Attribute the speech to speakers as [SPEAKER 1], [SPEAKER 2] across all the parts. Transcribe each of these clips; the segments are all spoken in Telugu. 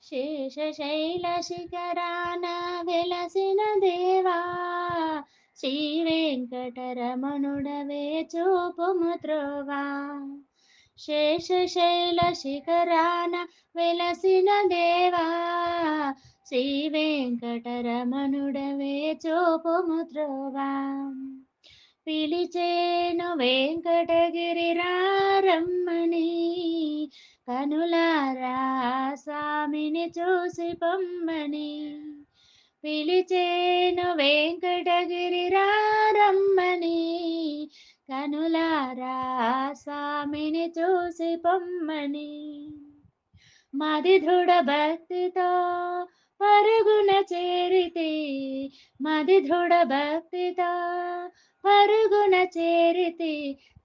[SPEAKER 1] శేషశైల శిఖరాన వెలసిన దేవా, శ్రీ వెంకటరమణుడవే చూపుము త్రోవా. శేషశైల శిఖరాన వెలసిన దేవా, శ్రీ వెంకటరమణుడవే చూపుము త్రోవా. పిలిచేను వెంకటగిరి రమ్మని, కనులారా స్వామిని చూసి పొమ్మని. పిలిచేను వెంకటగిరి రమ్మని, కనులారా స్వామిని చూసి పొమ్మని. మది దృఢ భక్తితో పరుగున చేరితే, మది దృఢ భక్తితో పరుగున చేరితే,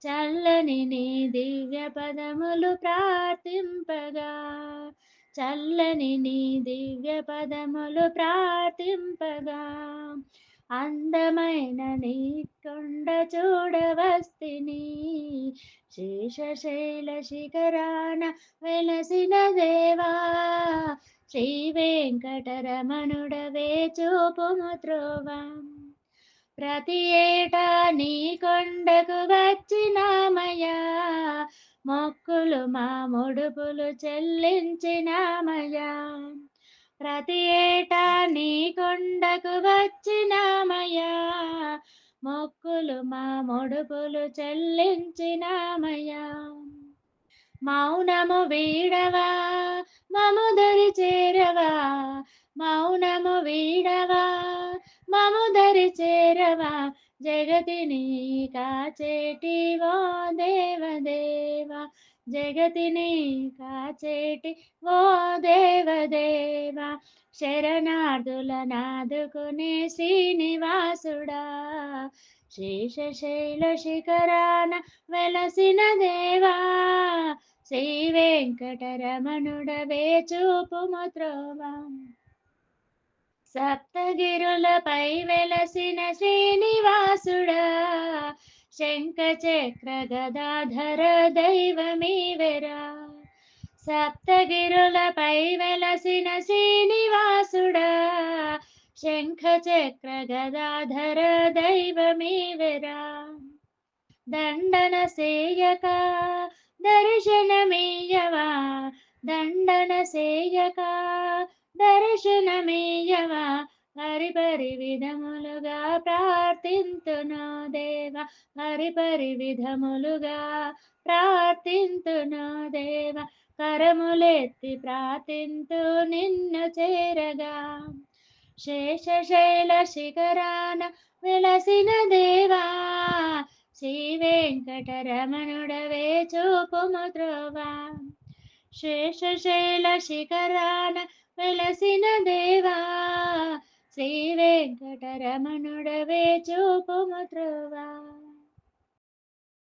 [SPEAKER 1] చల్లని నీ దివ్య పదములు ప్రార్థింపగా, చల్లని నీ దివ్య పదములు ప్రార్థింపగా. అందమైన నీ కొండ చూడవస్తిని, శేషశైల శిఖరాన వెలసిన దేవా, శ్రీ వెంకటరమణుడవే చూపుము త్రోవా. ప్రతి ఏటా నీ కొండకు వచ్చినామయ్యా, మొక్కులు మా ముడుపులు చెల్లించినామయ్యా. ప్రతి ఏటా నీ కొండకు వచ్చినామయ్యా, మొక్కులు మా ముడుపులు చెల్లించినామయ్యా. మౌనము వీడవా మము దరి చేరవా, మౌనము వీడవా మము దరి చేరవా. జగతిని కాచేటి ఓ దేవదేవా, జగతిని కాచేటి ఓ దేవదేవా. శరణార్థుల నాదుకునే శ్రీనివాసుడా, శేషశైల శిఖరాన వెలసిన దేవా, శ్రీ వెంకటరమణుడవే చూపుము త్రోవా. సప్తగిరులపై వెలసిన శ్రీనివాసుడా, శంఖ చక్ర గదాధర దైవమీవెరా. సప్తగిరులపై వెలసిన శ్రీనివాసుడా, శంఖ చక్ర గదాధర దైవమీవెరా. దండన సేయక దర్శనమీయవా, దండన సేయక దర్శనమీయవా. హరిపరి విధములుగా ప్రార్థింతును దేవా, హరిపరి విధములుగా ప్రార్థింతును దేవా. కరములెత్తి ప్రార్థింతు నిన్ను చేరగా, శేషశైల శిఖరాన వెలసిన దేవా, శ్రీ వెంకటరమణుడవే చూపుము త్రోవా. శేషశైల శిఖరాన వెలసిన దేవా, శ్రీ వెంకటరమణుడు